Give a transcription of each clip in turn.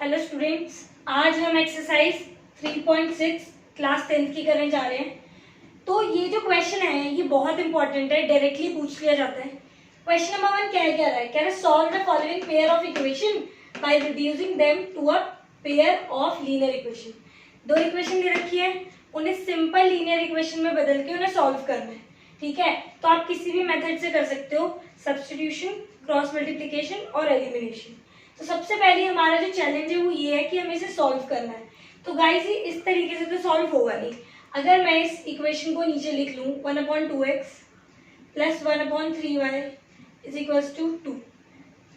Hello students, आज हम exercise 3.6 class 10th की करने जा रहे हैं। तो ये जो क्वेश्चन है ये बहुत इंपॉर्टेंट है, डायरेक्टली पूछ लिया जाता है। क्वेश्चन नंबर 1 क्या कह रहा है? कह रहा है solve the following pair of equation by reducing them to a pair of linear equation. दो इक्वेशन दे रखी है, उन्हें सिंपल लीनियर इक्वेशन में बदल के उन्हें सॉल्व करना है। ठीक है, तो आप किसी भी मेथड से कर सकते हो, सब्स्टिट्यूशन, क्रॉस मल्टीप्लिकेशन और एलिमिनेशन। तो सबसे पहले हमारा जो चैलेंज है वो ये है कि हमें इसे सॉल्व करना है। तो गाइस ये इस तरीके से तो सॉल्व होगा नहीं। अगर मैं इस इक्वेशन को नीचे लिख लूँ 1/2x plus 1/3y is equals to 2,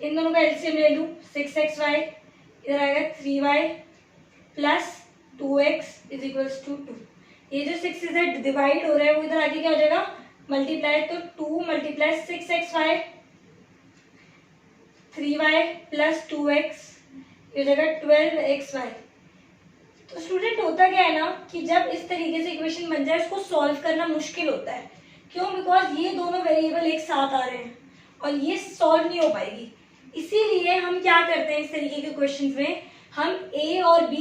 इन दोनों का एलसीएम ले लूँ 6xy, इधर आएगा 3y plus 2x is equals to 2। ये जो 6 इधर डिवाइड हो रहा है वो इधर आगे क्या हो जाएगा? मल्टीप्लाई। तो 2 multiply 6xy 3y plus 2x ये हो जाएगा 12xy। तो स्टूडेंट होता क्या है ना कि जब इस तरीके से इक्वेशन बन जाए उसको सॉल्व करना मुश्किल होता है। क्यों? बिकॉज ये दोनों वेरिएबल एक साथ आ रहे हैं और ये सॉल्व नहीं हो पाएगी। इसीलिए हम क्या करते हैं, इस तरीके के क्वेश्चन में हम a और b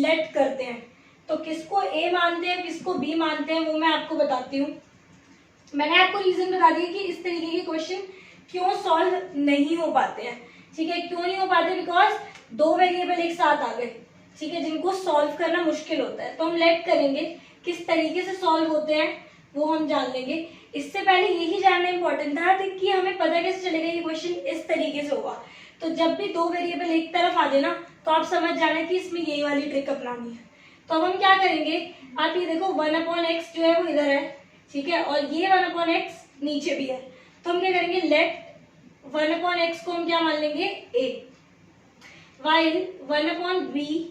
लेट करते हैं। तो किसको a मानते हैं किसको b मानते हैं वो मैं आपको बताती हूँ। मैंने आपको रीजन बता दिया कि इस तरीके के क्वेश्चन क्यों सॉल्व नहीं हो पाते हैं। ठीक है, क्यों नहीं हो पाते? बिकॉज दो वेरिएबल एक साथ आ गए, ठीक है, जिनको सॉल्व करना मुश्किल होता है। तो हम लेट करेंगे, किस तरीके से सॉल्व होते हैं वो हम जान लेंगे। इससे पहले यही जानना इंपॉर्टेंट था कि हमें पता कैसे चलेगा ये क्वेश्चन इस तरीके से होगा। तो जब भी दो वेरिएबल एक तरफ आ जाए ना तो आप समझ जाना कि इसमें यही वाली ट्रिक अपनानी है। तो अब हम क्या करेंगे, आप ये देखो 1/x जो है वो इधर है, ठीक है, और ये 1/x नीचे भी है। तो हम क्या करेंगे, लेट 1/x को हम क्या मान लेंगे? a, while 1/y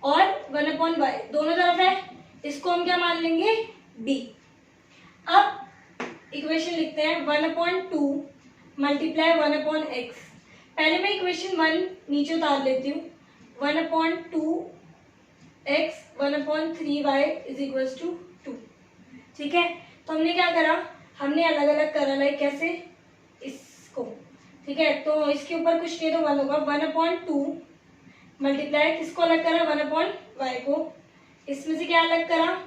और 1/y दोनों तरफ है, इसको हम क्या मान लेंगे? b। अब इक्वेशन लिखते हैं 1/2 मल्टीप्लाई 1/x। पहले मैं इक्वेशन 1 नीचे उतार लेती हूँ। 1/2x 1/3y is equals to 2। ठीक है, तो हमने क्या करा, हमने अलग अलग करा, लाइक कैसे इसको। ठीक है, तो इसके ऊपर कुछ नहीं तो 1 होगा। 1/2 मल्टीप्लाई किसको अलग करा? 1/y को। इसमें से क्या अलग करा?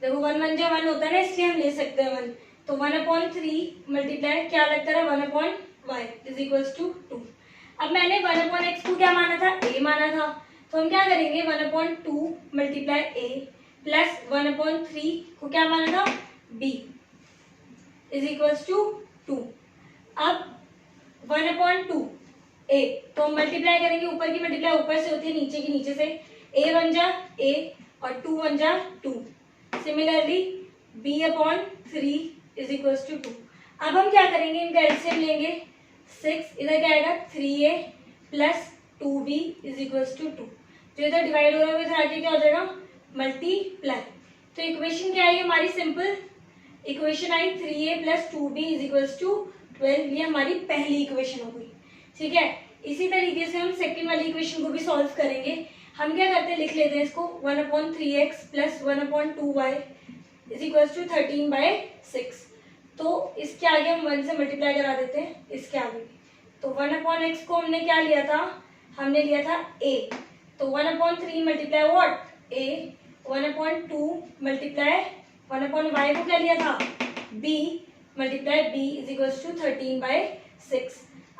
देखो 1 1 जो 1 होता है ना, इसलिए हम ले सकते हैं 1। तो 1/3 मल्टीप्लाई क्या अलग करा? 1/y is equals to 2। अब मैंने 1/x को क्या माना था? a माना था। तो हम क्या करेंगे, 1/2 मल्टीप्लाई a प्लस 1/3 को क्या माना था? b is equals to 2। अब 1/2 a तो हम मल्टीप्लाई करेंगे, ऊपर की मल्टीप्लाई ऊपर से होती है, नीचे की नीचे से। a बन जा a और 2 बन जा 2। Similarly b/3 is equals to 2। अब हम क्या करेंगे, इनका एलसीएम लेंगे 6, इधर क्या आएगा 3a plus 2b is equals to 2। जो इधर डिवाइड हो रहा है वो इधर आके क्या हो जाएगा? मल्टीप्लाई। तो इक्वेशन क्या आई हमारी? सिंपल इक्वेशन आई 3a plus 2b is equals to 12। ये हमारी पहली इक्वेशन हो गई। ठीक है, इसी तरीके से हम सेकंड वाली इक्वेशन को भी सॉल्व करेंगे। हम क्या करते हैं, लिख लेते हैं इसको 1/3x plus 1/2y is equals to 13/6। तो इसके आगे हम 1 से मल्टीप्लाई करा देते हैं, इसके आगे। तो 1/x को हमने क्या लिया था? हमने लिया था a। तो 1/3 multiply what? a। 1/2 multiply 1/y को क्या लिया था? b multiply b is equals to 13/6।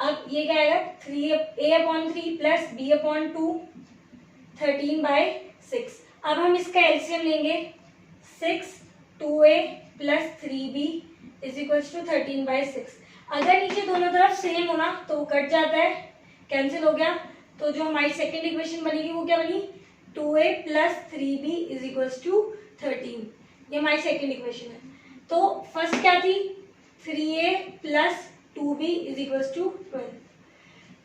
अब ये क्या आएगा? 3a/3 plus b/2 13/6। अब हम इसका एलसीएम लेंगे 6 2a plus 3b is equals to 13/6। अगर नीचे दोनों तरफ सेम होना तो वो कट जाता है, कैंसिल हो गया। तो जो हमारी सेकेंड इक्वेशन बनेगी वो क्या बनी? 2a plus 3b is equals to 13। ये हमारी सेकेंड इक्वेशन है। तो फर्स्ट क्या थी? 3a plus 2b is equals to 12।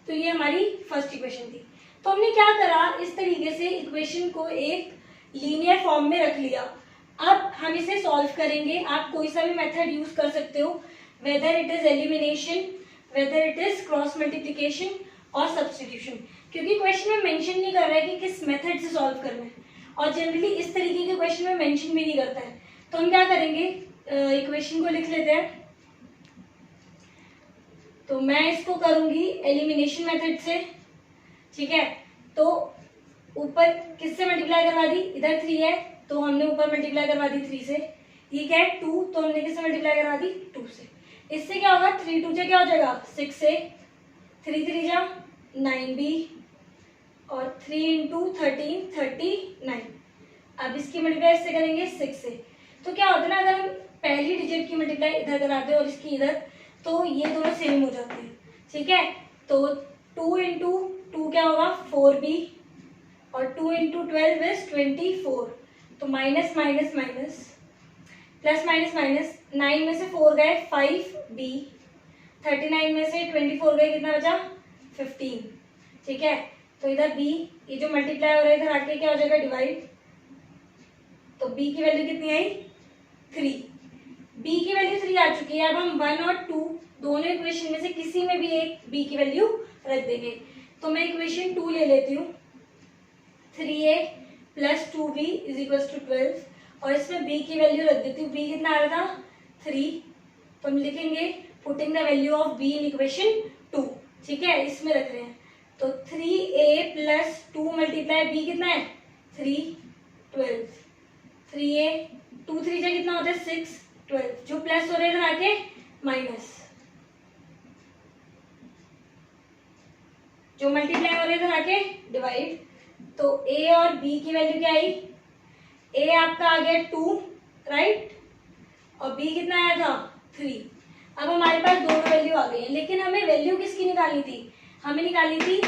तो ये हमारी फर्स्ट इक्वेशन थी। तो हमने क्या करा, इस तरीके से इक्वेशन को एक लीनियर फॉर्म में रख लिया। अब हम इसे सॉल्व करेंगे। आप कोई सा भी मेथड यूज कर सकते हो, whether it is elimination, whether it is cross multiplication और सब्स्टिट्यूशन, क्योंकि क्वेश्चन में मेंशन नहीं कर रहा है कि किस मेथड से सॉल्व करना है, और जनरली इस तरीके के क्वेश्चन में मेंशन भी नहीं करता है। तो हम क्या करेंगे, इक्वेशन को लिख लेते हैं। तो मैं इसको करूंगी एलिमिनेशन मेथड से, ठीक है। तो ऊपर किससे मल्टीप्लाई करवा दी, इधर 3 है तो हमने ऊपर मल्टीप्लाई करवा दी 3 से, ये क्या है 2, तो हमने किससे मल्टीप्लाई करवा दी 2 से। इससे क्या होगा 3 2 से क्या हो जाएगा 6 से, 3 3 जा 9b और 3 इंटू 13 39। अब इसकी मल्टीप्लाई इससे करेंगे 6 से। तो क्या होता है ना, अगर हम पहली डिजिट की मल्टीप्लाई इधर कराते हैं और इसकी इधर, तो ये दोनों सेम हो जाते हैं, ठीक है। तो 2 इंटू 2 क्या होगा 4b और 2 इंटू 12 इज 24। तो minus minus minus plus minus minus, 9 में से 4 गए 5b, 39 में से 24 गए कितना बचा 15, ठीक है। तो इधर b, ये जो मल्टीप्लाई हो रहा है इधर आके क्या हो जाएगा डिवाइड, तो b की वैल्यू कितनी आई 3, b की वैल्यू 3 आ चुकी है। अब हम 1 और 2 दोनों इक्वेशन में से किसी में भी एक b की वैल्यू रख देंगे। तो मैं इक्वेशन 2 ले लेती हूँ, 3a plus 2b is equal to 12, और इसमें b की वैल्यू रख देती हूँ। b कितना आ रहा था 3, तो हम लिखेंगे putting the value of b in equation 2, ठीक है, इसमें रख रहे हैं। तो 3a प्लस 2 मल्टीप्लाई b कितना है 3 12, 3a 2 3 से कितना होता है 6 12, जो प्लस हो रहे इधर आके माइनस, जो मल्टीप्लाई हो रहे इधर आके डिवाइड। तो a और b की वैल्यू क्या आई, a आपका आ गया 2 राइट, और b कितना आया था 3। अब हमारे पास दोनों वैल्यू आ गई है, लेकिन हमें वैल्यू किसकी निकालनी थी, हमें निकालनी थी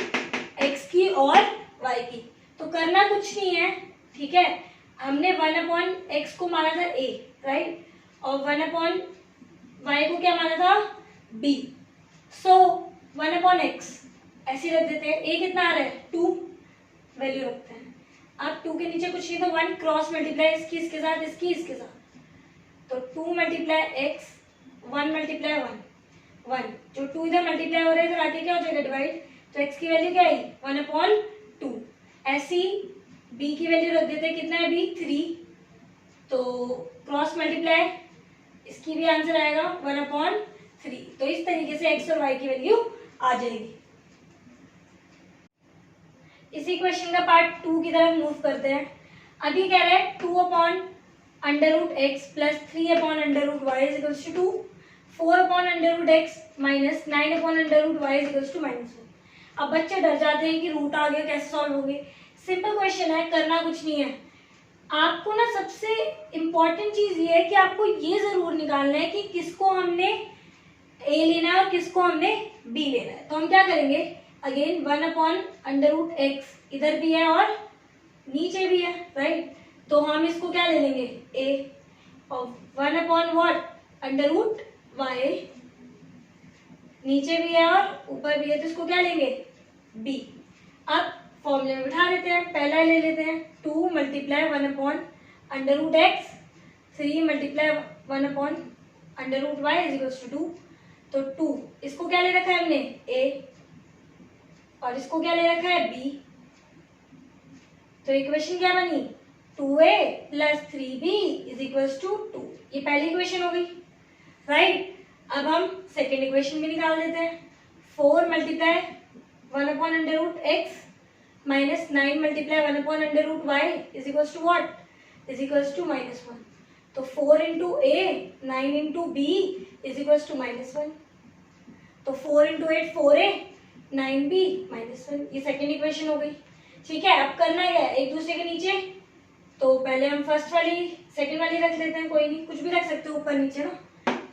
x की और y की। तो करना कुछ नहीं है, ठीक है, हमने 1/x को माना था a राइट, और 1/y को क्या माना था b। सो 1/x ऐसे रख देते हैं, a कितना आ रहा है 2, वैल्यू रखते हैं। अब 2 के नीचे कुछ नहीं, तो 1 क्रॉस मल्टीप्लाई इसकी इसके साथ, इसकी इसके साथ, तो 2 मल्टीप्लाई x, 1 मल्टीप्लाई 1 1, जो 2 इधर मल्टीप्लाई हो रहा है इधर आके क्या हो जाएगा डिवाइड। तो x की वैल्यू क्या आई 1/2। ऐसी b की वैल्यू रख देते हैं, कितना है b 3, तो क्रॉस मल्टीप्लाई इसकी भी आंसर आएगा 1/3। तो इस तरीके से x और y की वैल्यू आ जाएगी। इसी क्वेश्चन का पार्ट 2 की तरफ मूव करते हैं। अभी कह रहे हैं 2/√x plus 3/√y is equals to 2, 4/√x minus 9/√y is equals to -1। अब बच्चे डर जाते हैं कि रूट आ गया कैसे सॉल्व होंगे। सिंपल क्वेश्चन है, करना कुछ नहीं है। आपको ना सबसे इम्पॉर्टेंट चीज ये है कि आपको ये जरूर निकालना है कि किसको हमने a लेना है और किसको हमने b लेना है। तो हम क्या करेंगे, अगेन 1/√x इधर भी है और नीचे भी है राइट, तो हम इसको क्या ले लेंगे a, और 1/√y नीचे भी है और ऊपर भी है, तो इसको क्या लेंगे b। अब फॉर्मूले में बिठा देते हैं, पहला ले लेते हैं 2 multiply 1/√x, 3 multiply 1/√y is equals to 2। तो 2 इसको क्या ले रखा है हमने a, और इसको क्या ले रखा है b। तो इक्वेशन क्या बनी 2a plus 3b is equals to 2। ये पहली इक्वेशन हो गई राइट। अब हम सेकेंड इक्वेशन भी निकाल देते हैं, 4 multiply 1/√x minus 9 multiply 1/√y is equals to what is equals to -1। तो 4 into a 9 into b is equals to -1। तो 4 इंटू 8 4a 9b -1, ये सेकेंड इक्वेशन हो गई। ठीक है, अब करना है एक दूसरे के नीचे, तो पहले हम फर्स्ट वाली सेकेंड वाली रख लेते हैं, कोई नहीं कुछ भी रख सकते हो ऊपर नीचे ना,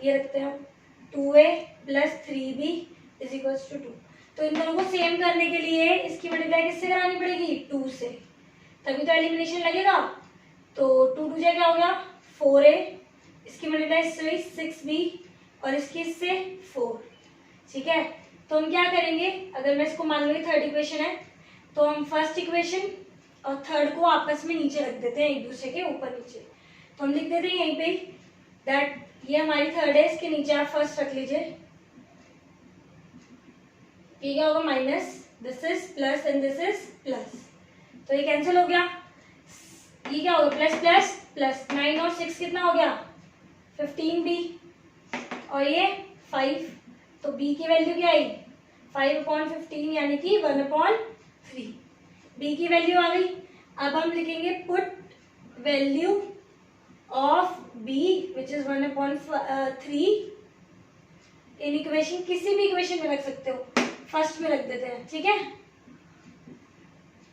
ये रखते हैं हम 2a plus 3b is equals to 2। तो इन दोनों को सेम करने के लिए इसकी मल्टीप्लाई किससे करानी पड़ेगी 2 से, तभी तो एलिमिनेशन लगेगा। तो 2 2 क्या हो गया 4a, इसकी मल्टीप्लाई इससे 6b और इसकी इससे 4। ठीक है, तो हम क्या करेंगे, अगर मैं इसको मान लूंगी थर्ड इक्वेशन है, तो हम फर्स्ट इक्वेशन और थर्ड को आपस में नीचे रख देते हैं, एक दूसरे के ऊपर नीचे। तो हम लिख देते हैं यहीं पे दैट ये हमारी थर्ड है, इसके नीचे आप फर्स्ट रख लीजिए। ये क्या होगा minus, this is plus and this is plus, तो ये कैंसिल हो गया। ये क्या होगा प्लस प्लस प्लस, 9 और 6 कितना हो गया 15b, और ये 5 तो b की वैल्यू क्या आई 5/15 यानी कि 1/3। b की वैल्यू आ गई। अब हम लिखेंगे put value of b which is 1/3 in equation, किसी भी इक्वेशन में रख सकते हो, फर्स्ट में रख देते हैं, ठीक है।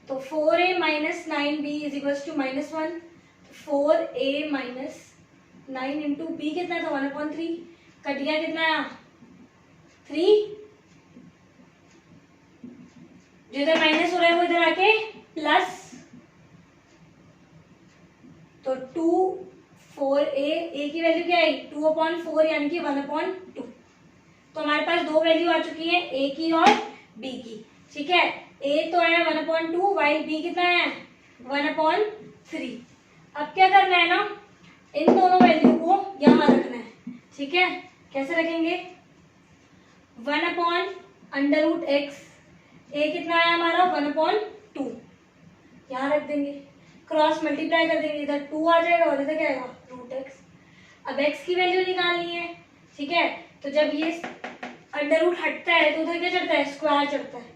तो 4a minus 9b is equals to -1। 4a minus 9 into B कितना था 1/3, कट गया कितना आया 3, जो इधर माइनस हो रहा है वो इधर आके प्लस, तो 2 4a की वैल्यू क्या आई 2/4 यानी कि 1/2। तो हमारे पास दो वैल्यू आ चुकी है a की और b की, ठीक है। a तो आया 1/2 वाइल b कितना है 1/3। अब क्या करना है ना, इन दोनों वैल्यू को यहां रखना है, ठीक है। कैसे रखेंगे 1/√x, a कितना आया हमारा 1/2, यहां रख देंगे, क्रॉस मल्टीप्लाई कर देंगे, इधर 2 आ जाएगा और इधर क्या आएगा √x। अब x की वैल्यू निकालनी है, ठीक है। तो जब ये अंडर रूट हटता है तो उधर क्या चढ़ता है स्क्वायर चढ़ता है,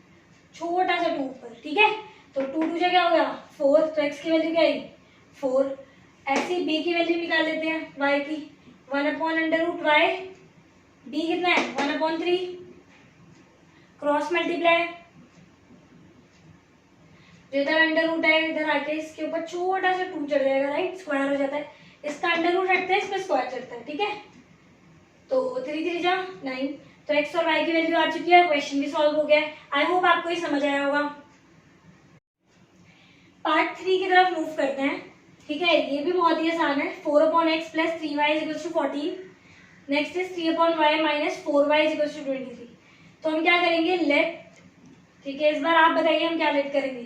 छोटा सा 2 ऊपर, ठीक है। तो 2 2 क्या हो गया 4, तो x की वैल्यू क्या आई 4। ऐसी b की वैल्यू निकाल लेते हैं y की, 1/√y, b कितना है 1/3, क्रॉस मल्टीप्लाई, जो इधर अंडर रूट है इधर आके इसके ऊपर छोटा सा 2 चढ़ जाएगा, राइट, स्क्वायर हो जाता है, इसका अंडर रूट हटता है, इस पर स्क्वायर चढ़ता है, ठीक है। तो 3 3 जा 9, तो x और y की वैल्यू आ चुकी है, क्वेश्चन भी सॉल्व हो गया है। आई होप आपको ये समझ आया होगा। पार्ट 3 की तरफ मूव करते हैं, ठीक है। ये भी बहुत ही आसान है, 4/x plus 3y is equals to 14। Next is 3/y minus 4y is equals to 23। तो हम क्या करेंगे लेट, ठीक है। इस बार आप बताइए हम क्या लेट करेंगे।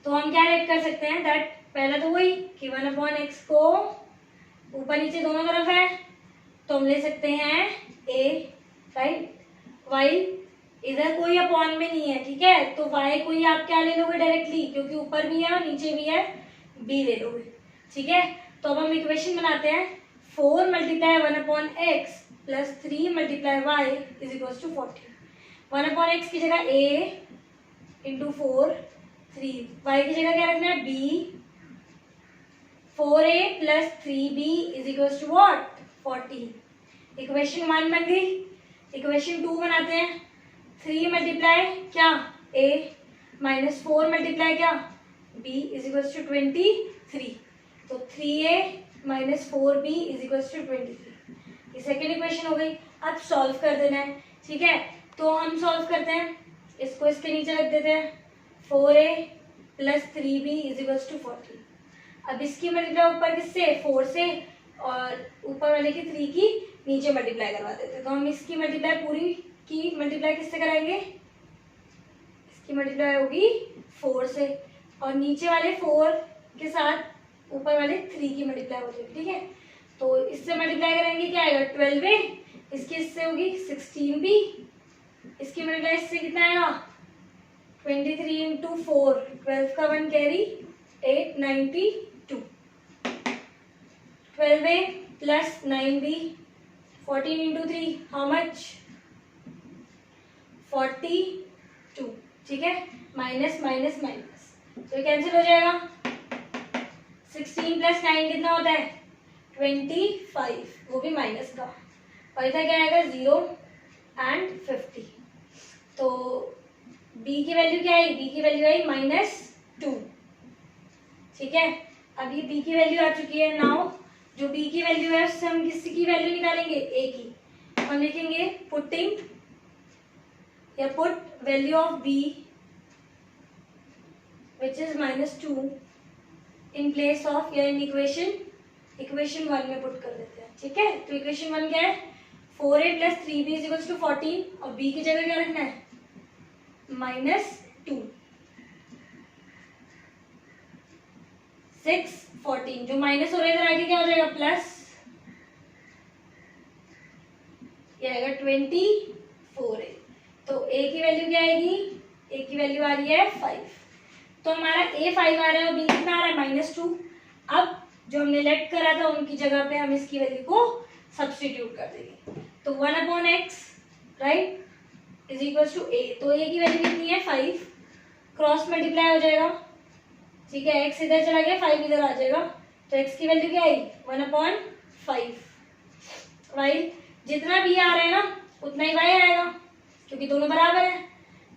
तो हम क्या लेट कर सकते हैं दैट, पहला तो वही कि 1/x को ऊपर नीचे दोनों तरफ है तो हम ले सकते हैं a, राइट, वाइल इधर कोई अपॉन में नहीं है, ठीक है। तो y को ही आप क्या ले लोगे डायरेक्टली, क्योंकि ऊपर भी है और नीचे भी है, b ले लोगे, ठीक है। तो अब हम इक्वेशन बनाते हैं 4 multiply 1/x plus 3 multiply y is equals to 40। 1/x की जगह a इंटू 4 3, y की जगह क्या रखना है b, 4a plus 3b is equals to what 40। Equation 1 बन गई। इक्वेशन 2 बनाते हैं, 3 मल्टीप्लाई क्या a माइनस 4 मल्टीप्लाई क्या b इज इक्वल्स टू 23। तो 3a minus 4b is equals to 23। ये सेकेंड इक्वेशन हो गई। अब सॉल्व कर देना है, ठीक है। तो हम सॉल्व करते हैं, इसको इसके नीचे रख देते हैं, 4a plus 3b is equals to 40। अब इसकी मल्टीप्लाई ऊपर किससे 4 से, और ऊपर वाले की 3 की नीचे मल्टीप्लाई करवा देते हैं। तो हम इसकी मल्टीप्लाई पूरी की मल्टीप्लाई किससे कराएंगे, इसकी मल्टीप्लाई होगी 4 से, और नीचे वाले 4 के साथ ऊपर वाले 3 की मल्टीप्लाई हो जाएगी, ठीक है। तो इससे मल्टीप्लाई करेंगे क्या आएगा 12a, इसकी इससे होगी 16b, इसकी मल्टीप्लाई इससे कितना आएगा 23 इंटू 4, 12 का 1 carry 8 92। 12a plus 9b 14 into 3 how much 42, ठीक है। माइनस माइनस माइनस तो ये कैंसिल हो जाएगा। 16 प्लस 9 कितना होता है 25, वो भी माइनस का, और इधर क्या आएगा 0 एंड 50। तो b की वैल्यू क्या आई, b की वैल्यू आई -2, ठीक है। अब ये b की वैल्यू आ चुकी है। नाउ जो b की वैल्यू है उससे हम किसी की वैल्यू निकालेंगे a की, हम लिखेंगे पुटिंग या put value of b which is -2 in place of या इन इक्वेशन 1 में पुट कर देते हैं, ठीक है। तो इक्वेशन 1 क्या है 4a plus 3b is equals to 14, और b की जगह क्या रखना है -2 6 14, जो माइनस हो रहा है इधर आगे क्या हो जाएगा प्लस, ये आएगा 24a। तो a की वैल्यू क्या आएगी, a की वैल्यू आ रही है 5। तो हमारा a 5 आ रहा है और b कितना आ रहा है -2। अब जो हमने लेट करा था उनकी जगह पे हम इसकी वैल्यू को सब्स्टिट्यूट कर देंगे। तो 1/x right, is equal to A. तो ए की वैल्यू कितनी है 5, क्रॉस मल्टीप्लाई हो जाएगा, ठीक है, x इधर चला गया 5 इधर आ जाएगा, तो x की वैल्यू क्या आई 1/5। राइट, जितना b आ रहा है ना उतना ही y आएगा क्योंकि दोनों बराबर है।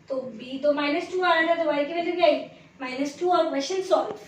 तो b तो -2 आ रहा था तो y की वैल्यू क्या आई -2 और क्वेश्चन सॉल्व।